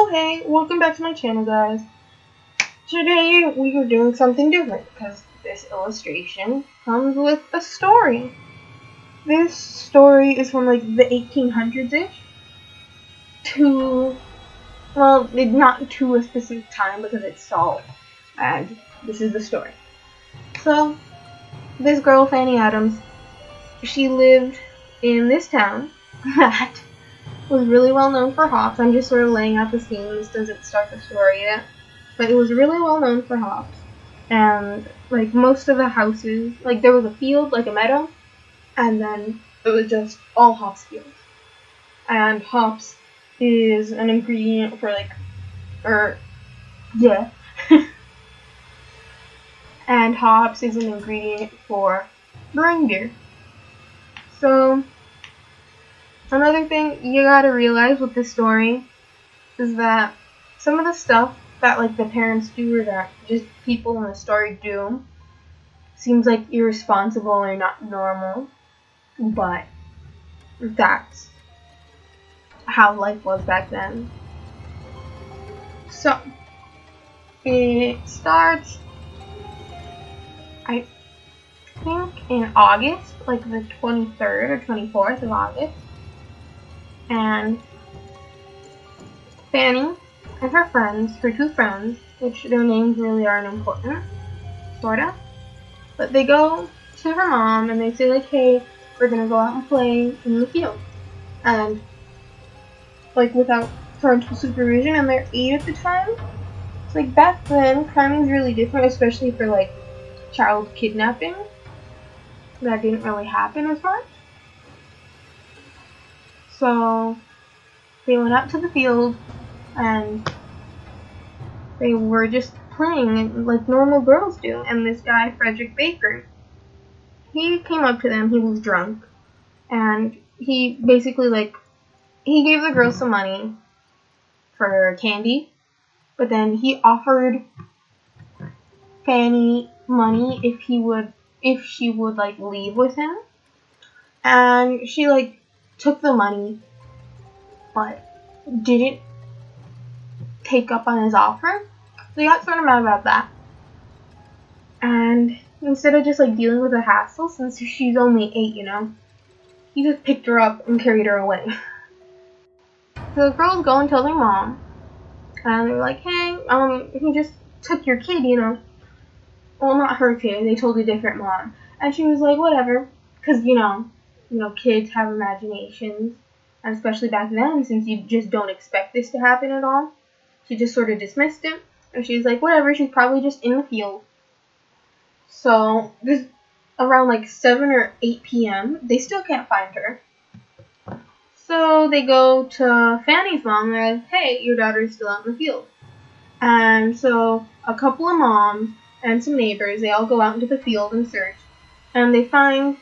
Oh hey, welcome back to my channel, guys. Today we are doing something different because this illustration comes with a story. This story is from like the 1800s-ish well, not to a specific time because it's solved, and this is the story. So, this girl, Fanny Adams, she lived in this town that was really well known for hops. I'm just sort of laying out the scene. This doesn't start the story yet. But it was really well known for hops. And, like, most of the houses, like, there was a field, like a meadow, and then it was just all hops fields. And hops is an ingredient for, and hops is an ingredient for brewing beer. So, another thing you gotta realize with this story is that some of the stuff that like the parents do or that just people in the story do seems like irresponsible or not normal, but that's how life was back then. So, it starts, I think, in August, like the 23rd or 24th of August. And Fanny and her friends, her two friends, which their names really aren't important, sorta, but they go to her mom and they say like, hey, we're gonna go out and play in the field. And, like, without parental supervision, and they're 8 at the time. It's like, back then, crime was really different, especially for, like, child kidnapping. That didn't really happen as much. So, they went out to the field, and they were just playing like normal girls do. And this guy, Frederick Baker, he came up to them. He was drunk, and he basically, like, he gave the girls some money for candy, but then he offered Fanny money if she would like leave with him, and she like took the money, but didn't take up on his offer. So he got sort of mad about that. And instead of just like dealing with the hassle, since she's only 8, you know, he just picked her up and carried her away. So the girls go and tell their mom, and they're like, hey, he just took your kid, you know. Well, not her kid, they told a different mom. And she was like, whatever, because, you know, kids have imaginations. And especially back then, since you just don't expect this to happen at all. She just sort of dismissed it. And she's like, whatever, she's probably just in the field. So, this around like 7 or 8 p.m., they still can't find her. So, they go to Fanny's mom, and they're like, hey, your daughter's still out in the field. And so, a couple of moms and some neighbors, they all go out into the field and search. And they find,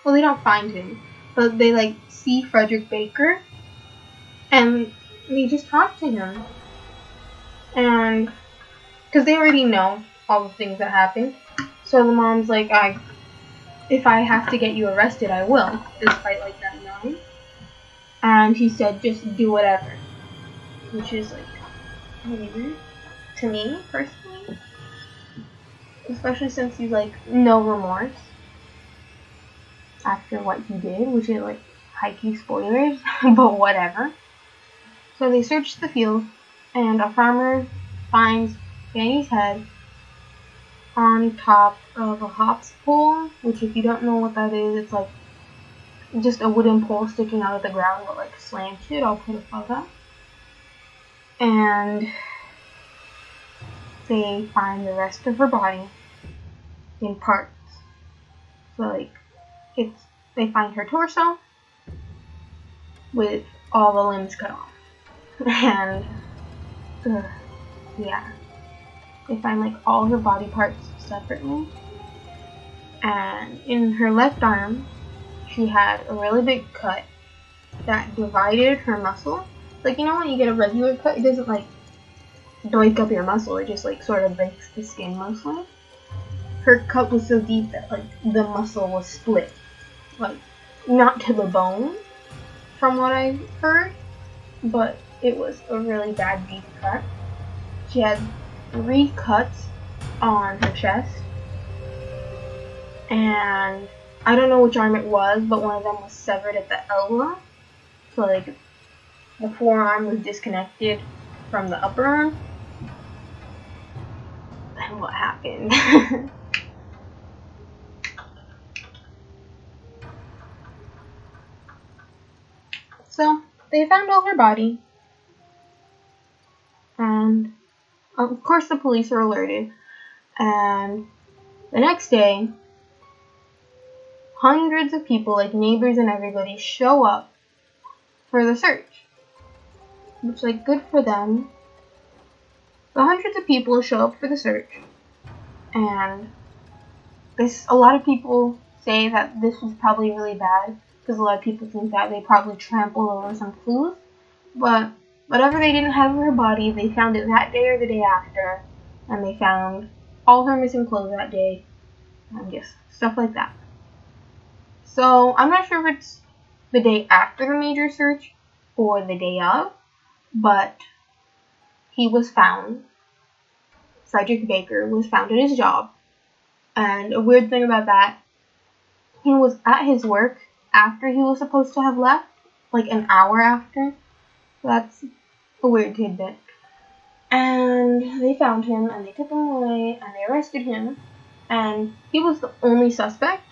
well, they don't find him, but they like see Frederick Baker, and they just talk to him. And because they already know all the things that happen, so the mom's like, if I have to get you arrested, I will, despite like that knowing. And he said, just do whatever, which is like weird to me personally, especially since he's like no remorse after what he did, which is like high-key spoilers, but whatever. So they search the field, and a farmer finds Fanny's head on top of a hops pole, which if you don't know what that is, it's like just a wooden pole sticking out of the ground but like slanted. I'll put a photo. And they find the rest of her body in parts. So like they find her torso with all the limbs cut off. And yeah, they find like all her body parts separately. And in her left arm, she had a really big cut that divided her muscle. Like, you know when you get a regular cut, it doesn't like break up your muscle, it just like sort of breaks the skin mostly. Her cut was so deep that like the muscle was split. Like, not to the bone, from what I heard, but it was a really bad deep cut. She had 3 cuts on her chest, and I don't know which arm it was, but one of them was severed at the elbow. So like the forearm was disconnected from the upper arm. And what happened? So they found all her body, and of course the police are alerted, and the next day hundreds of people, like neighbors and everybody, show up for the search, which, like, good for them. The hundreds of people show up for the search, and a lot of people say that this was probably really bad, because a lot of people think that they probably trampled over some clues, but whatever they didn't have in her body, they found it that day or the day after, and they found all her missing clothes that day, and just stuff like that. So I'm not sure if it's the day after the major search or the day of, but he was found. Frederick Baker was found at his job, and a weird thing about that, he was at his work after he was supposed to have left, like an hour after. That's a weird tidbit. And they found him, and they took him away, and they arrested him, and he was the only suspect,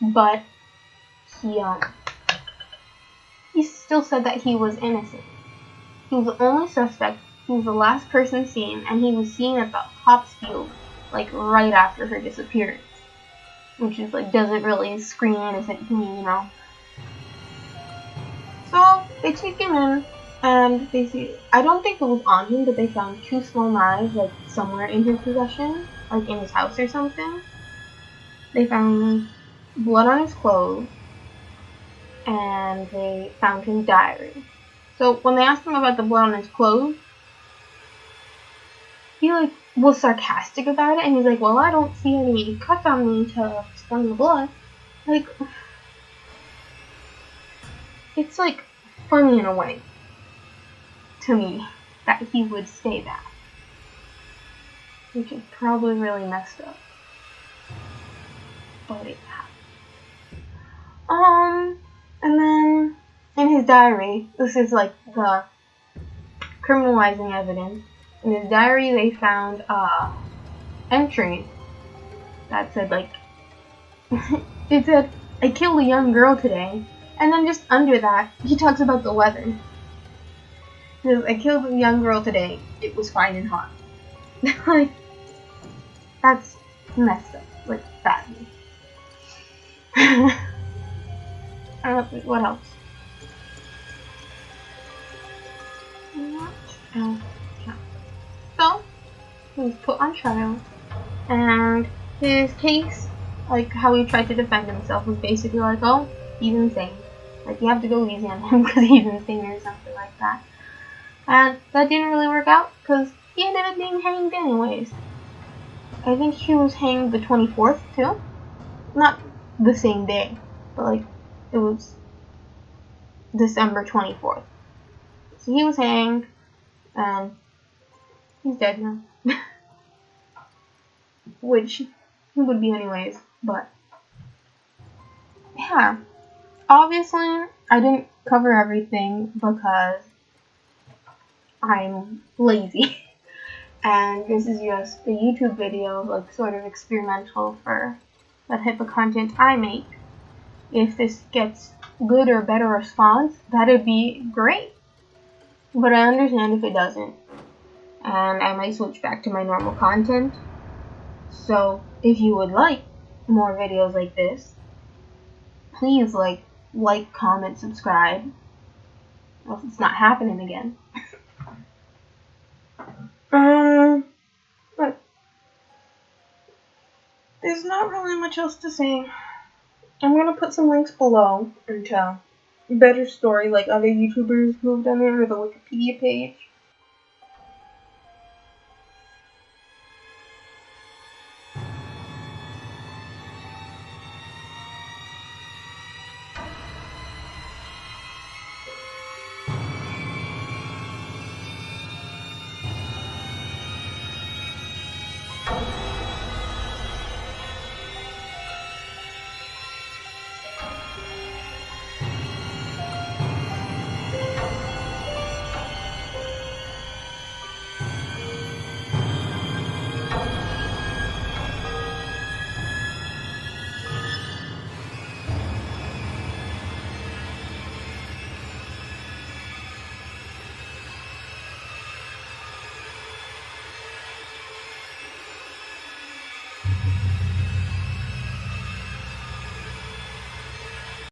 but he still said that he was innocent. He was the only suspect, he was the last person seen, and he was seen at the hops field, like, right after her disappearance. Which is, like, doesn't really scream innocent to me, you know. So, they take him in, and they see, I don't think it was on him, but they found 2 small knives, like, somewhere in his possession, like, in his house or something. They found blood on his clothes, and they found his diary. So, when they asked him about the blood on his clothes, he, like, was sarcastic about it, and he's like, well, I don't see any cuts on me to explain the blood. Like, it's, like, funny in a way, to me, that he would say that. Which is probably really messed up. But it happened. And then, in his diary, this is, like, the criminalizing evidence. In his diary, they found entry that said, like, it said, I killed a young girl today, and then just under that, he talks about the weather. He says, I killed a young girl today, it was fine and hot. Like, that's messed up, like, badly. What else? So, he was put on trial, and his case, like how he tried to defend himself, was basically like, oh, he's insane. Like, you have to go easy on him because he's insane or something like that. And that didn't really work out because he ended up being hanged anyways. I think he was hanged the 24th too. Not the same day, but like, it was December 24th. So he was hanged, and he's dead now. Which he would be anyways, but yeah. Obviously, I didn't cover everything because I'm lazy. And this is just a YouTube video, like, sort of experimental for the type of content I make. If this gets good or better response, that'd be great. But I understand if it doesn't. And I might switch back to my normal content. So, if you would like more videos like this, please like, comment, subscribe. Else it's not happening again. But there's not really much else to say. I'm gonna put some links below into better story, like other YouTubers who have done it, or the Wikipedia page.